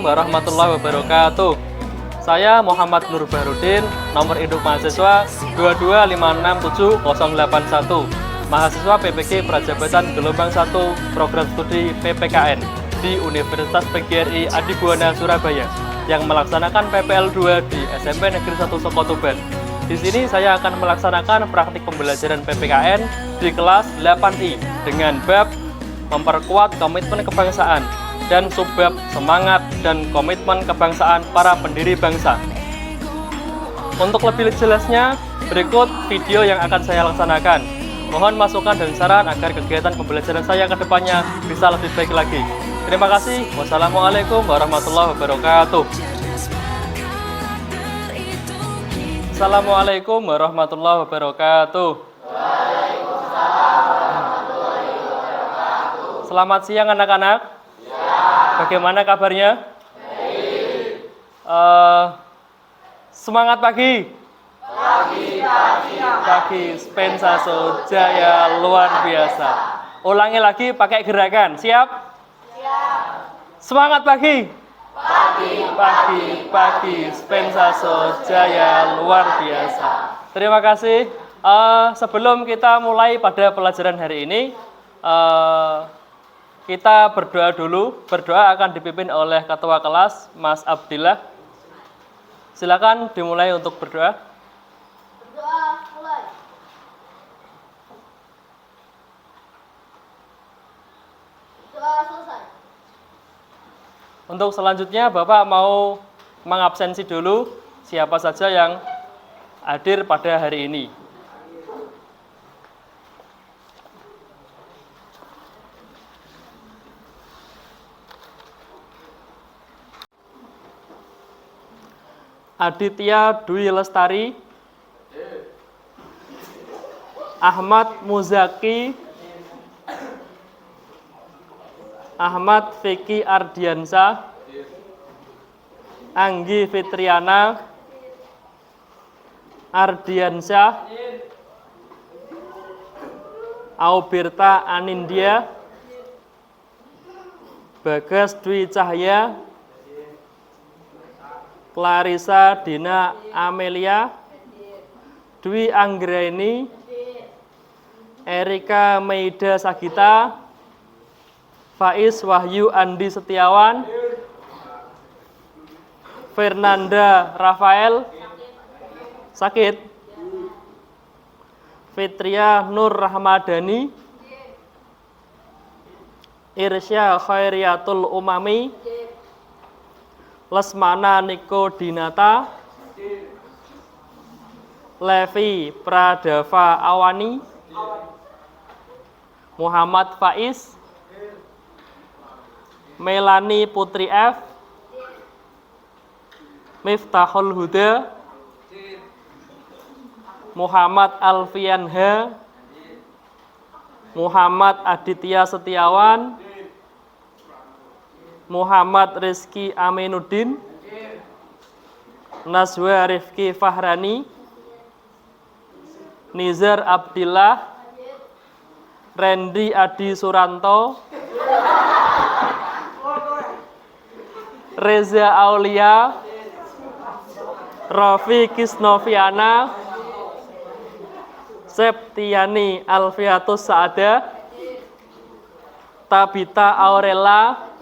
warahmatullahi wabarakatuh. Saya Muhammad Nur Bahrudin, nomor induk mahasiswa 225678081. Mahasiswa PPG Prajabatan Gelombang 1 Program Studi PPKN di Universitas PGRI Adibuana Surabaya yang melaksanakan PPL 2 di SMP Negeri 1 Sokotuban. Di sini saya akan melaksanakan praktik pembelajaran PPKN di kelas 8I dengan bab memperkuat komitmen kebangsaan dan subbab semangat dan komitmen kebangsaan para pendiri bangsa. Untuk lebih jelasnya, berikut video yang akan saya laksanakan. Mohon masukan dan saran agar kegiatan pembelajaran saya ke depannya bisa lebih baik lagi. Terima kasih. Wassalamualaikum warahmatullahi wabarakatuh. Assalamualaikum warahmatullahi wabarakatuh. Selamat siang anak-anak. Bagaimana kabarnya? Semangat pagi. Pagi Spensaso Jaya luar biasa. Ulangi lagi pakai gerakan. Siap? Semangat pagi. Pagi Spensaso Jaya luar biasa. Terima kasih. Sebelum kita mulai pada pelajaran hari ini, kita berdoa dulu. Berdoa akan dipimpin oleh Ketua Kelas, Mas Abdillah. Silakan dimulai untuk berdoa. Berdoa mulai. Doa selesai. Untuk selanjutnya, Bapak mau mengabsensi dulu siapa saja yang hadir pada hari ini. Aditya Dwi Lestari, Ahmad Muzaki, Ahmad Vicky Ardiansa, Anggi Fitriana, Ardiansyah, Aubirta Anindya, Bagas Dwi Cahya, Clarissa Dina Amelia, Dwi Anggraini, Erika Meida Sagita, Faiz Wahyu Andi Setiawan, Fernanda Rafael, sakit, Fitria Nur Rahmadani, Irsya Khairiatul Umami, Lesmana Niko Dinata, Levi Pradava Awani, Muhammad Faiz, Melani Putri F, Miftahul Huda, Muhammad Alfian H, Muhammad Aditya Setiawan, Muhammad Rizky Aminuddin, Nazwa Rifki Fahrani, Nizar Abdillah, Randy Adi Suranto, Reza Aulia, Rafi Kisnoviana, Septiani Alfiatus Saada, Tabita Aurela,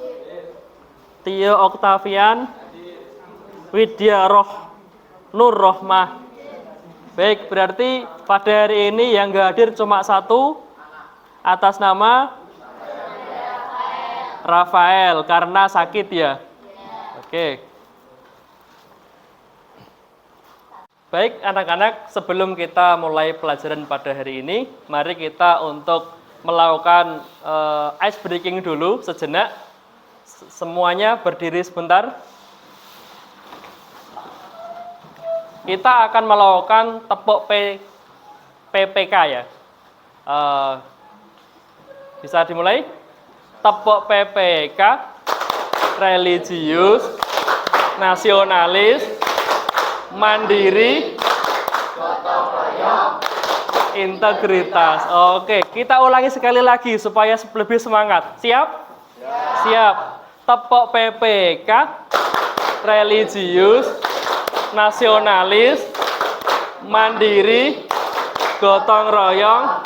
Tio Oktavian, Widya Nur Rohmah. Baik, berarti pada hari ini yang nggak hadir cuma satu, atas nama Rafael karena sakit ya. Oke. Baik anak-anak, sebelum kita mulai pelajaran pada hari ini, mari kita untuk melakukan ice breaking dulu sejenak. Semuanya berdiri sebentar. Kita akan melakukan tepuk PPK ya. Bisa dimulai? Tepuk PPK, religius, nasionalis, mandiri, gotong royong, integritas. Oke, kita ulangi sekali lagi supaya lebih semangat. Siap? Siap. Tepuk PPK, religius, nasionalis, mandiri, gotong royong,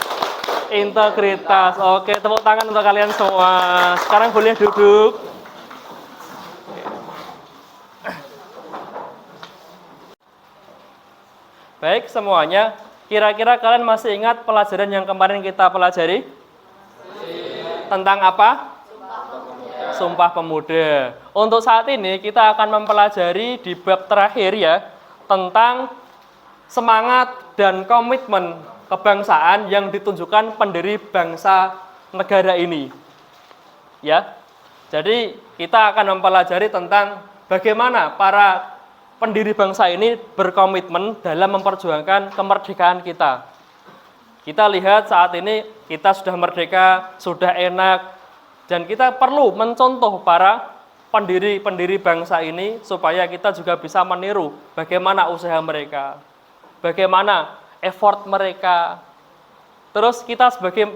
integritas. Oke, tepuk tangan untuk kalian semua. Sekarang boleh duduk. Baik semuanya, kira-kira kalian masih ingat pelajaran yang kemarin kita pelajari? Tentang apa? Sumpah Pemuda. Untuk saat ini kita akan mempelajari di bab terakhir ya, tentang semangat dan komitmen kebangsaan yang ditunjukkan pendiri bangsa negara ini. Ya. Jadi kita akan mempelajari tentang bagaimana para pendiri bangsa ini berkomitmen dalam memperjuangkan kemerdekaan kita. Kita lihat saat ini kita sudah merdeka, sudah enak, dan kita perlu mencontoh para pendiri bangsa ini supaya kita juga bisa meniru bagaimana usaha mereka, bagaimana effort mereka. Terus kita sebagai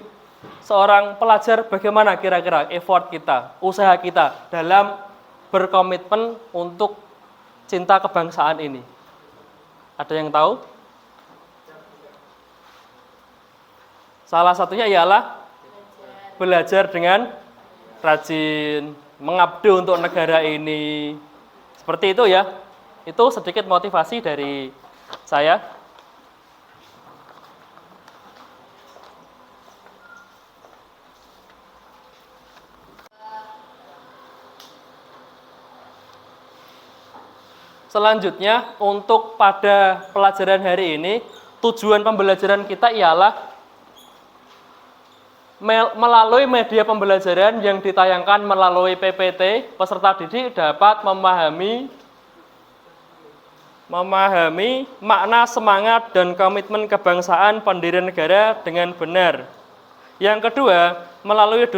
seorang pelajar, bagaimana kira-kira effort kita, usaha kita dalam berkomitmen untuk cinta kebangsaan ini. Ada yang tahu? Salah satunya ialah belajar dengan rajin, mengabdi untuk negara ini. Seperti itu ya. Itu sedikit motivasi dari saya. Selanjutnya, untuk pada pelajaran hari ini, tujuan pembelajaran kita ialah melalui media pembelajaran yang ditayangkan melalui PPT, peserta didik dapat memahami makna semangat dan komitmen kebangsaan pendirian negara dengan benar. Yang kedua, melalui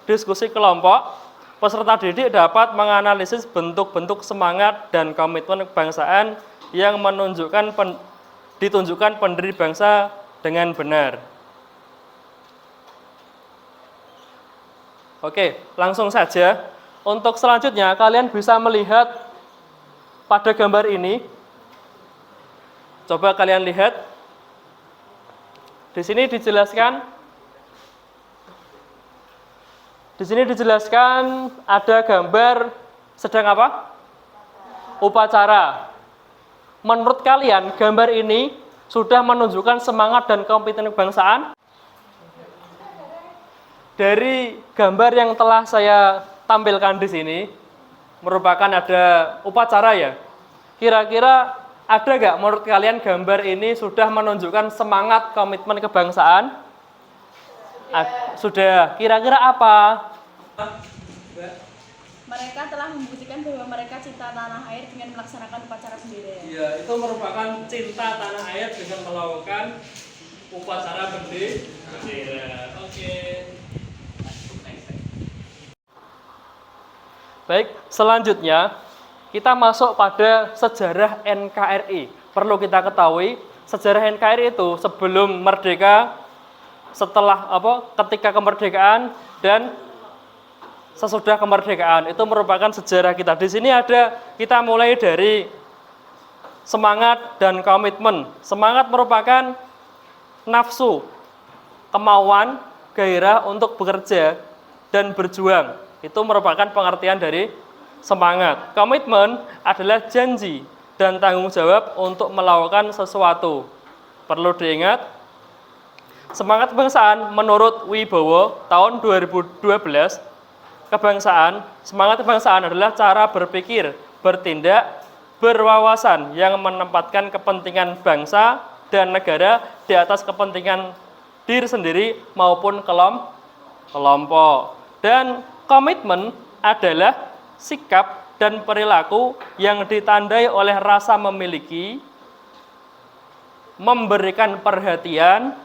diskusi kelompok, peserta didik dapat menganalisis bentuk-bentuk semangat dan komitmen kebangsaan yang ditunjukkan pendiri bangsa dengan benar. Oke, langsung saja. Untuk selanjutnya, kalian bisa melihat pada gambar ini. Coba kalian lihat. Di sini dijelaskan ada gambar sedang apa? Upacara. Menurut kalian, gambar ini sudah menunjukkan semangat dan komitmen kebangsaan? Dari gambar yang telah saya tampilkan di sini, merupakan ada upacara ya. Kira-kira ada nggak menurut kalian gambar ini sudah menunjukkan semangat komitmen kebangsaan? Sudah. Kira-kira apa? Mereka telah membuktikan bahwa mereka cinta tanah air dengan melaksanakan upacara bendera. Iya, itu merupakan cinta tanah air dengan melakukan upacara bendera. Oke. Baik, selanjutnya kita masuk pada sejarah NKRI. Perlu kita ketahui, sejarah NKRI itu sebelum merdeka, setelah ketika kemerdekaan dan sesudah kemerdekaan. Itu merupakan sejarah kita. Di sini kita mulai dari semangat dan komitmen. Semangat merupakan nafsu, kemauan, gairah untuk bekerja dan berjuang. Itu merupakan pengertian dari semangat. Komitmen adalah janji dan tanggung jawab untuk melakukan sesuatu. Perlu diingat, semangat kebangsaan menurut Wibowo tahun 2012, semangat kebangsaan adalah cara berpikir, bertindak, berwawasan yang menempatkan kepentingan bangsa dan negara di atas kepentingan diri sendiri maupun kelompok. Dan komitmen adalah sikap dan perilaku yang ditandai oleh rasa memiliki, memberikan perhatian,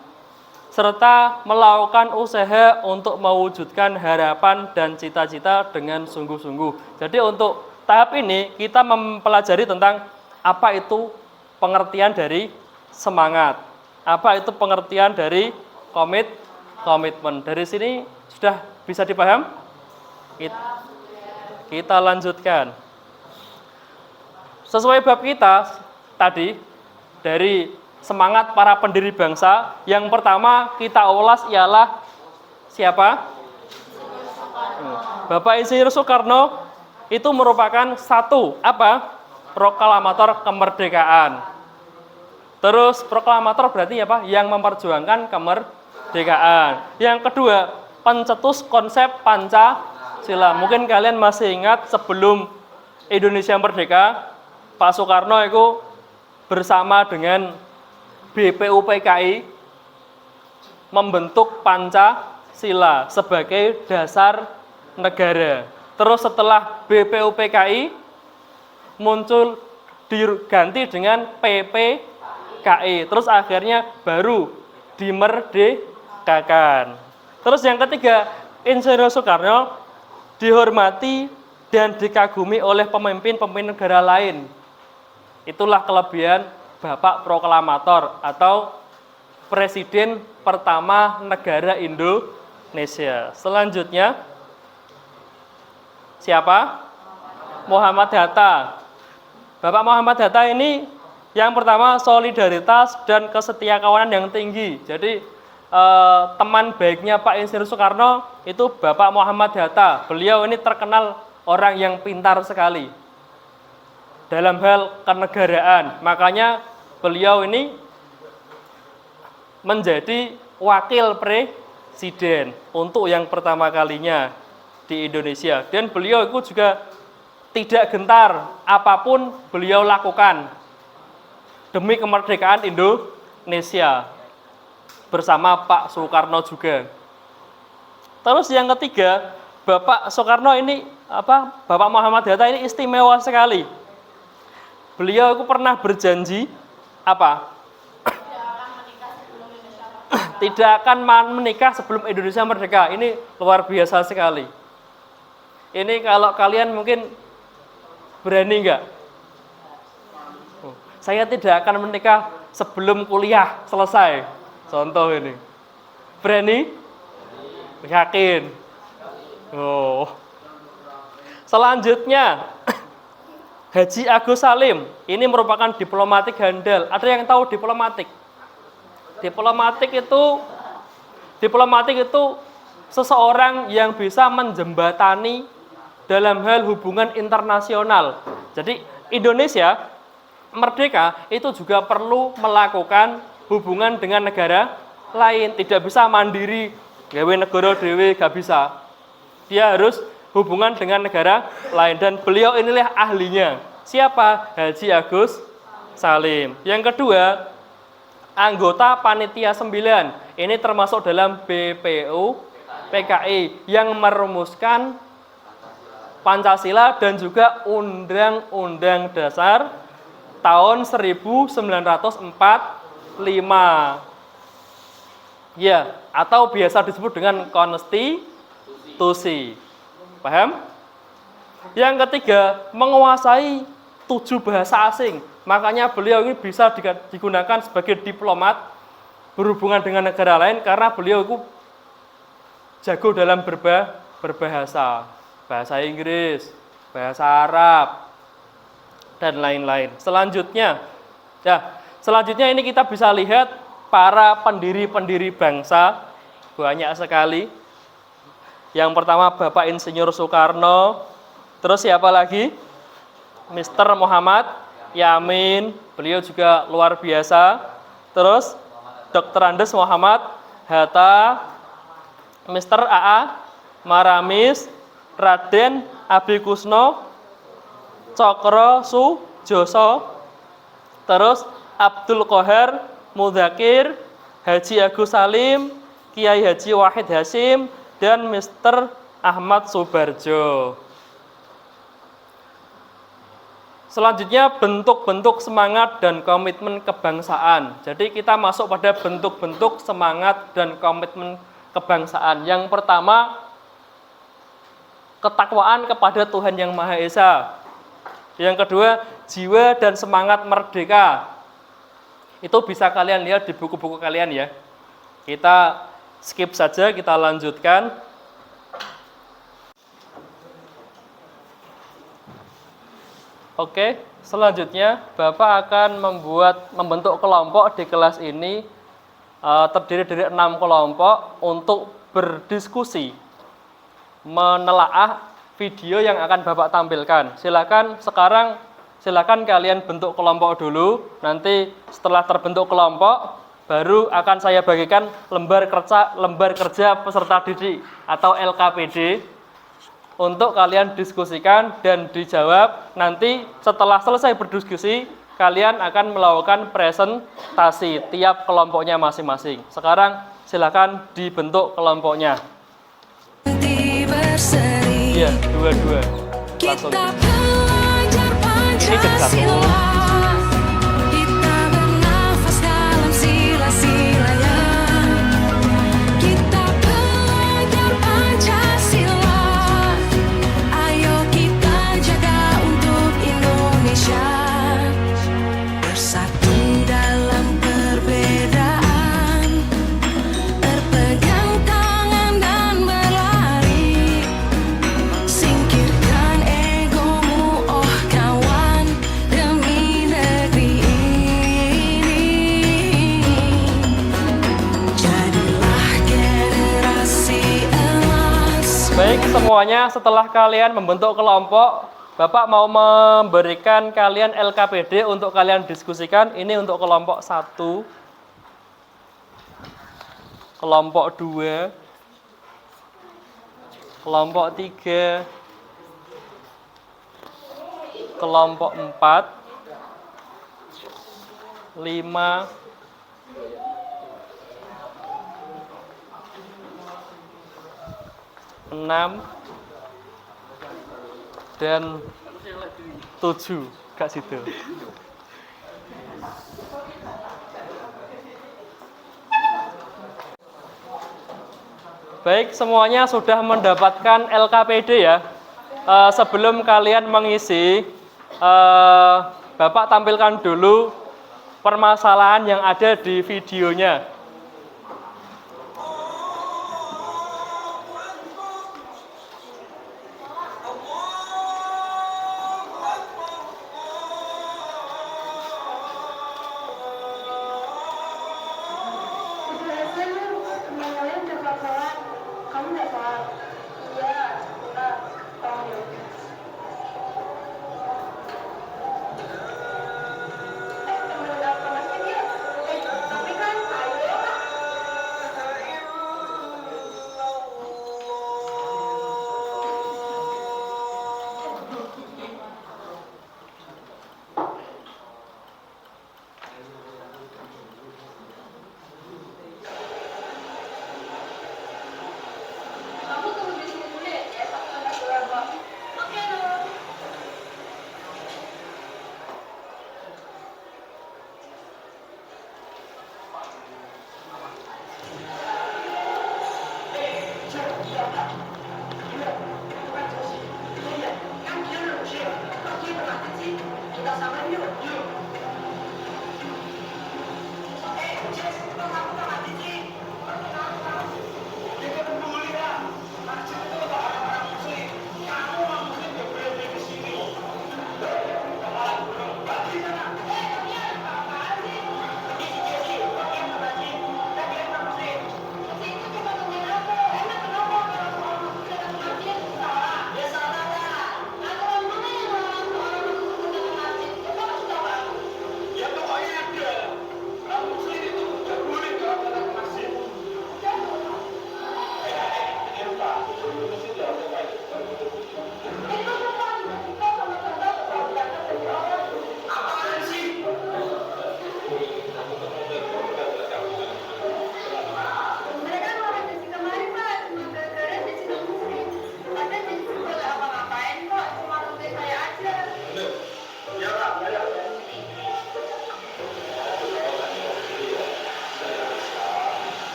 serta melakukan usaha untuk mewujudkan harapan dan cita-cita dengan sungguh-sungguh. Jadi untuk tahap ini kita mempelajari tentang apa itu pengertian dari semangat, apa itu pengertian dari komitmen. Dari sini sudah bisa dipaham? Kita lanjutkan. sesuai bab kita tadi dari semangat para pendiri bangsa, yang pertama kita ulas ialah siapa? Bapak Insinyur Soekarno itu merupakan satu apa? Proklamator kemerdekaan. Terus proklamator berarti apa? Yang memperjuangkan kemerdekaan. Yang kedua, pencetus konsep Pancasila. Mungkin kalian masih ingat sebelum Indonesia merdeka, Pak Soekarno itu bersama dengan BPUPKI membentuk Pancasila sebagai dasar negara. Terus setelah BPUPKI muncul diganti dengan PPKI. Terus akhirnya baru dimerdekakan. Terus yang ketiga, Insinyur Soekarno dihormati dan dikagumi oleh pemimpin-pemimpin negara lain. Itulah kelebihan Bapak Proklamator atau Presiden pertama negara Indonesia. Selanjutnya, siapa? Muhammad Hatta. Bapak Muhammad Hatta ini yang pertama solidaritas dan kesetiakawanan yang tinggi. Jadi teman baiknya Pak Insinyur Soekarno itu Bapak Muhammad Hatta. Beliau ini terkenal orang yang pintar sekali dalam hal kenegaraan. Makanya beliau ini menjadi wakil presiden untuk yang pertama kalinya di Indonesia. Dan beliau itu juga tidak gentar apapun beliau lakukan demi kemerdekaan Indonesia bersama Pak Soekarno juga. Terus yang ketiga, Bapak Soekarno ini Bapak Muhammad Hatta ini istimewa sekali. Beliau itu pernah berjanji apa? Tidak akan menikah sebelum Indonesia merdeka. Ini luar biasa sekali. Ini kalau kalian mungkin berani enggak? Saya tidak akan menikah sebelum kuliah selesai. Contoh ini. Berani? Yakin? Oh. Selanjutnya, Haji Agus Salim. Ini merupakan diplomatik handal. Ada yang tahu diplomatik? Diplomatik itu seseorang yang bisa menjembatani dalam hal hubungan internasional. Jadi Indonesia merdeka itu juga perlu melakukan hubungan dengan negara lain. Tidak bisa mandiri, gawe negara dewe, gak bisa. Dia harus hubungan dengan negara lain. Dan beliau inilah ahlinya. Siapa? Haji Agus Salim. Yang kedua, anggota Panitia 9. Ini termasuk dalam BPUPKI yang merumuskan Pancasila dan juga Undang-Undang Dasar tahun 1945. Ya, atau biasa disebut dengan konstitusi. Paham? Yang ketiga, menguasai 7 bahasa asing. Makanya beliau ini bisa digunakan sebagai diplomat berhubungan dengan negara lain karena beliau itu jago dalam berbahasa. Bahasa Inggris, bahasa Arab, dan lain-lain. Selanjutnya ini kita bisa lihat para pendiri-pendiri bangsa, banyak sekali. Yang pertama Bapak Insinyur Soekarno, terus siapa lagi? Mr. Muhammad Yamin, beliau juga luar biasa. Terus Dr. Andes Muhammad Hatta, Mr. A.A. Maramis, Raden Abikusno Cokro Sujoso, terus Abdul Qohar Mudzakir, Haji Agus Salim, Kiai Haji Wahid Hasyim, dan Mr. Ahmad Subarjo. Selanjutnya bentuk-bentuk semangat dan komitmen kebangsaan. Jadi kita masuk pada bentuk-bentuk semangat dan komitmen kebangsaan. Yang pertama, ketakwaan kepada Tuhan Yang Maha Esa. Yang kedua, jiwa dan semangat merdeka. Itu bisa kalian lihat di buku-buku kalian ya. Kita skip saja, kita lanjutkan. Oke. Selanjutnya, Bapak akan membentuk kelompok di kelas ini terdiri dari 6 kelompok untuk berdiskusi, menelaah video yang akan Bapak tampilkan. Silakan kalian bentuk kelompok dulu. Nanti setelah terbentuk kelompok, baru akan saya bagikan lembar kerja peserta didik atau LKPD untuk kalian diskusikan dan dijawab. Nanti setelah selesai berdiskusi, kalian akan melakukan presentasi tiap kelompoknya masing-masing. Sekarang silakan dibentuk kelompoknya. Iya, dua-dua. Langsung. Ini satu. Baik semuanya, setelah kalian membentuk kelompok, Bapak mau memberikan kalian LKPD untuk kalian diskusikan. Ini untuk kelompok 1, kelompok 2, kelompok 3, kelompok 4, 5, 6, dan 7. Kak situ. Baik, semuanya sudah mendapatkan LKPD ya. Sebelum kalian mengisi, Bapak tampilkan dulu permasalahan yang ada di videonya.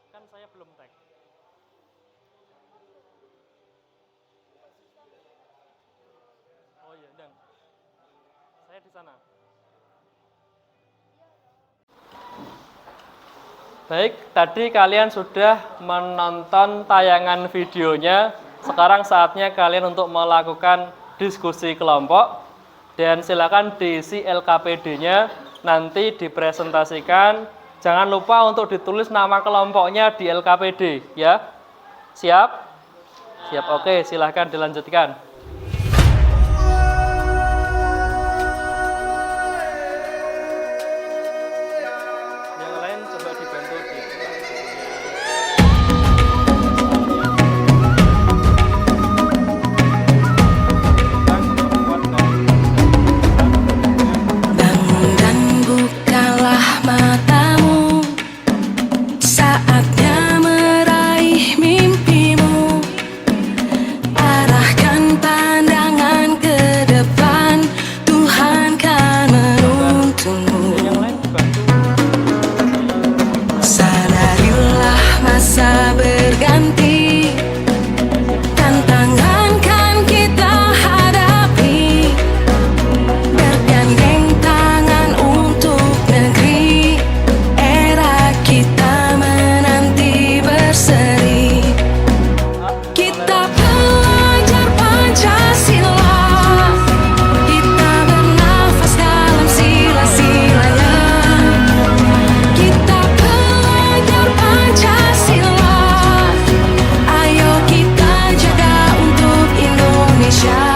Kan saya belum tag. Oh iya, dan saya di sana. Baik, tadi kalian sudah menonton tayangan videonya. Sekarang saatnya kalian untuk melakukan diskusi kelompok. Dan silakan diisi LKPD-nya, nanti dipresentasikan. Jangan lupa untuk ditulis nama kelompoknya di LKPD, ya. Siap? Siap, oke, silahkan dilanjutkan. Yang lain coba dibantu di Bangun dan bukalah matamu, saatnya meraih mimpimu. Arahkan pandangan ke depan, Tuhan kan menuntunmu. yang lain dibantu. Sadarilah masa berganti, tantangan kan kita hadapi. Bergandeng tangan untuk negeri, era kita menanti berseri. Kita belajar Pancasila, kita bernafas dalam sila-silanya. Kita belajar Pancasila, ayo kita jaga untuk Indonesia.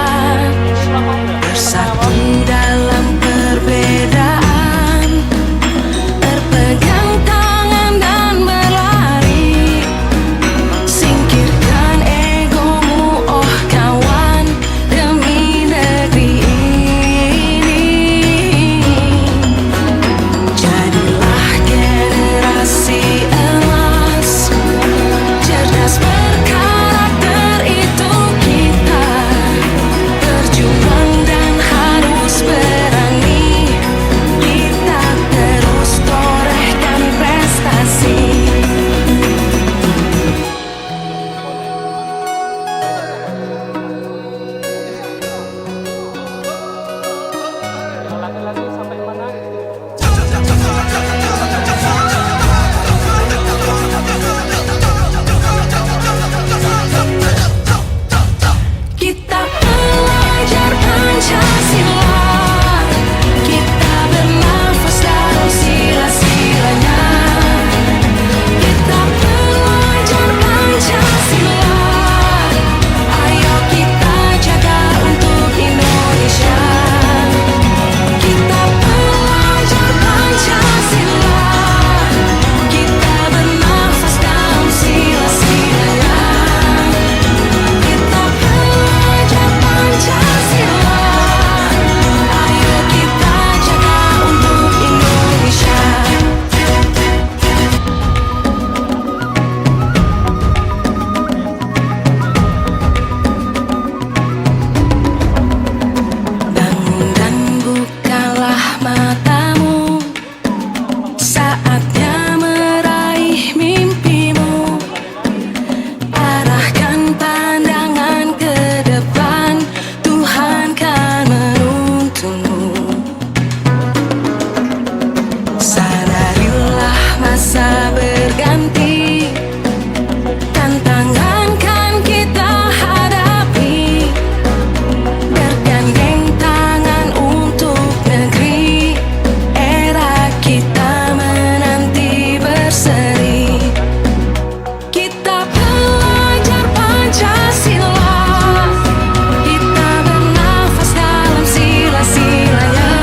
Bersatu dalam perbedaan, berpegang tangan dan berlari. Singkirkan egomu, oh kawan, demi negeri ini. Jadilah generasi emas, cerdas berkarakter itu kita. Berjuang dan harus berani, kita terus torehkan prestasi. Yang laki-laki sampai mana? Kita belajar Pancasila, kita bernafas dalam sila-silanya. Kita belajar Pancasila, ayo kita jaga untuk Indonesia. Kita belajar Pancasila, kita bernafas dalam sila-silanya. Kita belajar Pancasila, ayo kita jaga untuk Indonesia. Bangun dan bukalah matamu, saatnya meraih mimpimu. Arahkan pandangan ke depan, Tuhan kan menuntunmu. Sadarilah masa berganti, tantangan kan kita hadapi. Bergandeng tangan untuk negeri, era kita menanti berseri. Kita belajar Pancasila, kita bernafas dalam sila-silanya.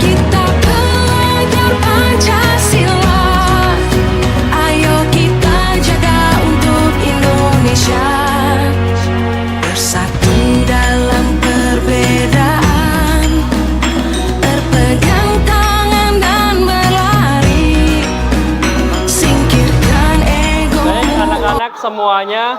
Kita belajar Pancasila, ayo kita jaga untuk Indonesia. Bersatu dalam perbedaan, berpegang tangan dan berlari. Singkirkan ego. Baik, anak-anak semuanya,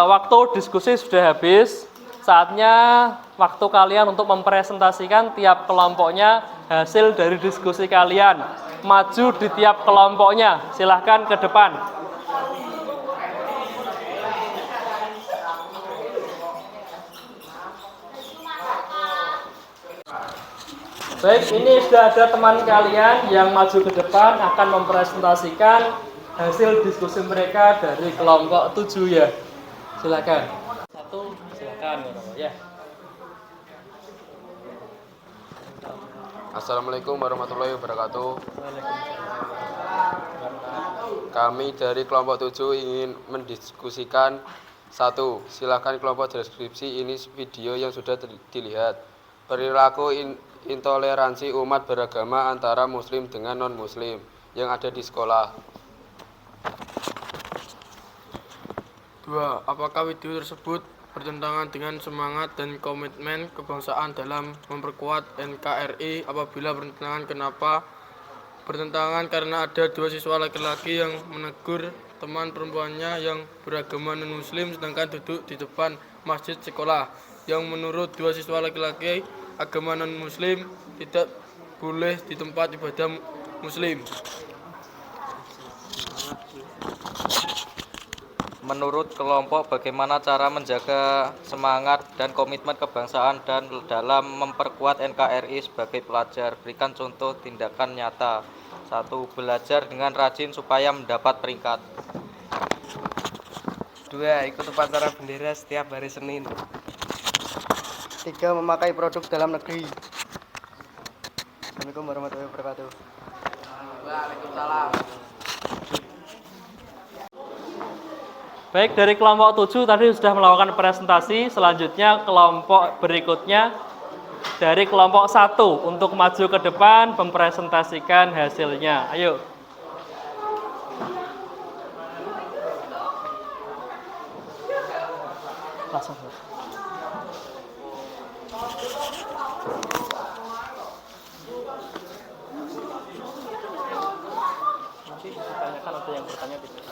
waktu diskusi sudah habis. Saatnya waktu kalian untuk mempresentasikan tiap kelompoknya hasil dari diskusi kalian. Maju di tiap kelompoknya. Silahkan ke depan. Baik, ini sudah ada teman kalian yang maju ke depan akan mempresentasikan hasil diskusi mereka dari kelompok 7 ya. Silakan. Satu, silakan ya. Assalamualaikum warahmatullahi wabarakatuh. Kami dari kelompok 7 ingin mendiskusikan satu. Silakan kelompok deskripsi ini video yang sudah dilihat. Perilaku intoleransi umat beragama antara muslim dengan non-muslim yang ada di sekolah. 2. Apakah video tersebut bertentangan dengan semangat dan komitmen kebangsaan dalam memperkuat NKRI? Apabila bertentangan, kenapa? Bertentangan karena ada 2 siswa laki-laki yang menegur teman perempuannya yang beragama non-muslim sedangkan duduk di depan masjid sekolah, yang menurut 2 siswa laki-laki agama non-muslim tidak boleh di tempat ibadah muslim. Menurut kelompok, bagaimana cara menjaga semangat dan komitmen kebangsaan dan dalam memperkuat NKRI sebagai pelajar? Berikan contoh tindakan nyata. 1. Belajar dengan rajin supaya mendapat peringkat. 2. Ikut upacara bendera setiap hari Senin. 3. Memakai produk dalam negeri. Assalamualaikum warahmatullahi wabarakatuh. Waalaikumsalam. Baik, dari kelompok 7 tadi sudah melakukan presentasi. Selanjutnya kelompok berikutnya dari kelompok 1 untuk maju ke depan mempresentasikan hasilnya. Ayo. Langsung. Nanti ditanyakan ada yang bertanya tidak?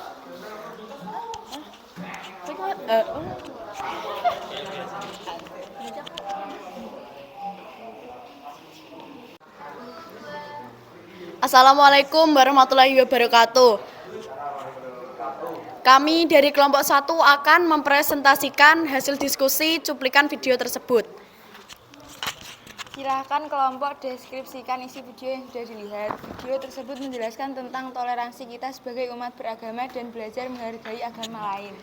Assalamualaikum warahmatullahi wabarakatuh. Kami dari kelompok 1 akan mempresentasikan hasil diskusi cuplikan video tersebut. Silahkan kelompok deskripsikan isi video yang sudah dilihat. Video tersebut menjelaskan tentang toleransi kita sebagai umat beragama dan belajar menghargai agama lain.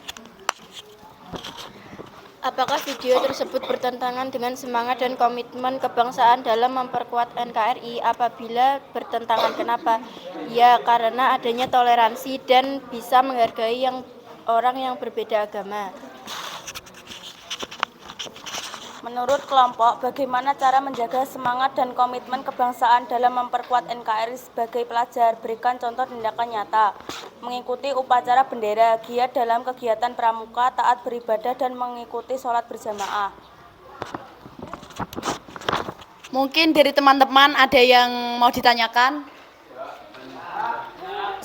Apakah video tersebut bertentangan dengan semangat dan komitmen kebangsaan dalam memperkuat NKRI? Apabila bertentangan, kenapa? Ya, karena adanya toleransi dan bisa menghargai orang yang berbeda agama. Menurut kelompok, bagaimana cara menjaga semangat dan komitmen kebangsaan dalam memperkuat NKRI sebagai pelajar? Berikan contoh tindakan nyata. Mengikuti upacara bendera, giat dalam kegiatan pramuka, taat beribadah, dan mengikuti sholat berjamaah. Mungkin dari teman-teman ada yang mau ditanyakan?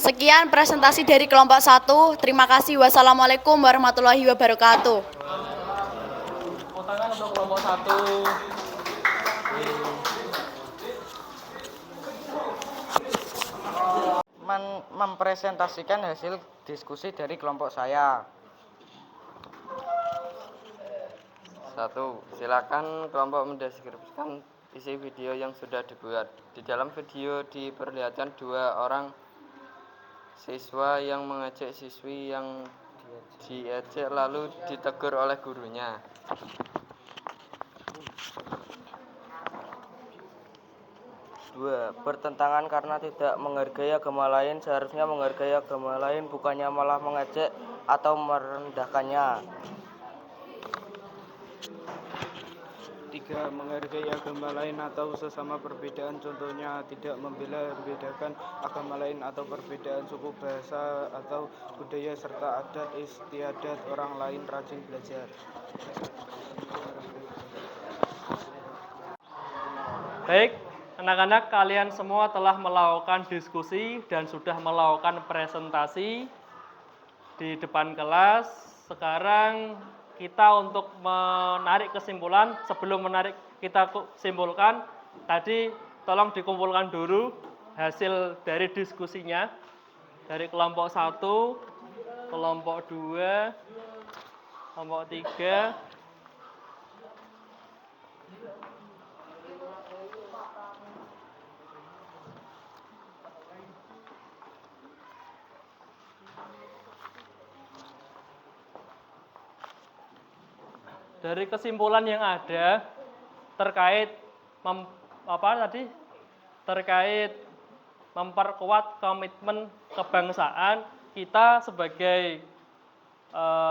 Sekian presentasi dari kelompok 1. Terima kasih. Wassalamualaikum warahmatullahi wabarakatuh. Tangan untuk kelompok 1. Mempresentasikan hasil diskusi dari kelompok saya. 1. Silakan kelompok mendeskripsikan isi video yang sudah dibuat. Di dalam video diperlihatkan 2 orang siswa yang mengejek siswi yang diejek lalu ditegur oleh gurunya. 2. Bertentangan karena tidak menghargai agama lain. Seharusnya menghargai agama lain, bukannya malah mengejek atau merendahkannya. 3. Menghargai agama lain atau sesama perbedaan, contohnya tidak membedakan agama lain atau perbedaan suku, bahasa, atau budaya serta adat istiadat orang lain. Rajin belajar. Baik, anak-anak, kalian semua telah melakukan diskusi dan sudah melakukan presentasi di depan kelas. Sekarang kita untuk menarik kesimpulan. Sebelum kita simpulkan, tadi tolong dikumpulkan dulu hasil dari diskusinya dari kelompok 1, kelompok 2, kelompok 3, dari kesimpulan yang ada terkait terkait memperkuat komitmen kebangsaan, kita sebagai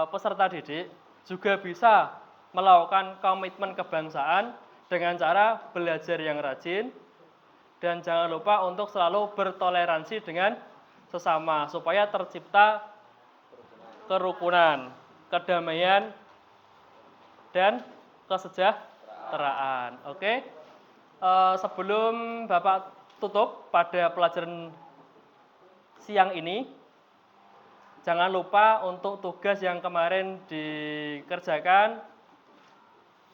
peserta didik juga bisa melakukan komitmen kebangsaan dengan cara belajar yang rajin dan jangan lupa untuk selalu bertoleransi dengan sesama supaya tercipta kerukunan, kedamaian, dan kesejahteraan. Oke. Sebelum Bapak tutup pada pelajaran siang ini, jangan lupa untuk tugas yang kemarin dikerjakan,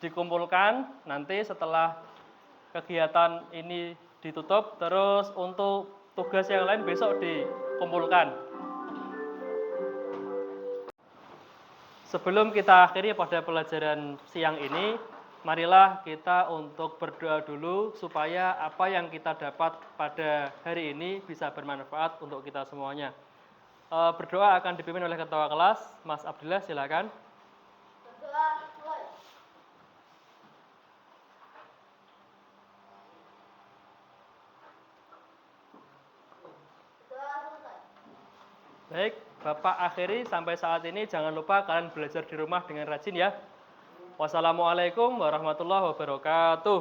dikumpulkan nanti setelah kegiatan ini ditutup, terus untuk tugas yang lain besok dikumpulkan. Sebelum kita akhiri pada pelajaran siang ini, marilah kita untuk berdoa dulu supaya apa yang kita dapat pada hari ini bisa bermanfaat untuk kita semuanya. Berdoa akan dipimpin oleh Ketua Kelas, Mas Abdillah, silakan. Baik, Bapak akhiri sampai saat ini. Jangan lupa kalian belajar di rumah dengan rajin ya. Wassalamualaikum warahmatullahi wabarakatuh.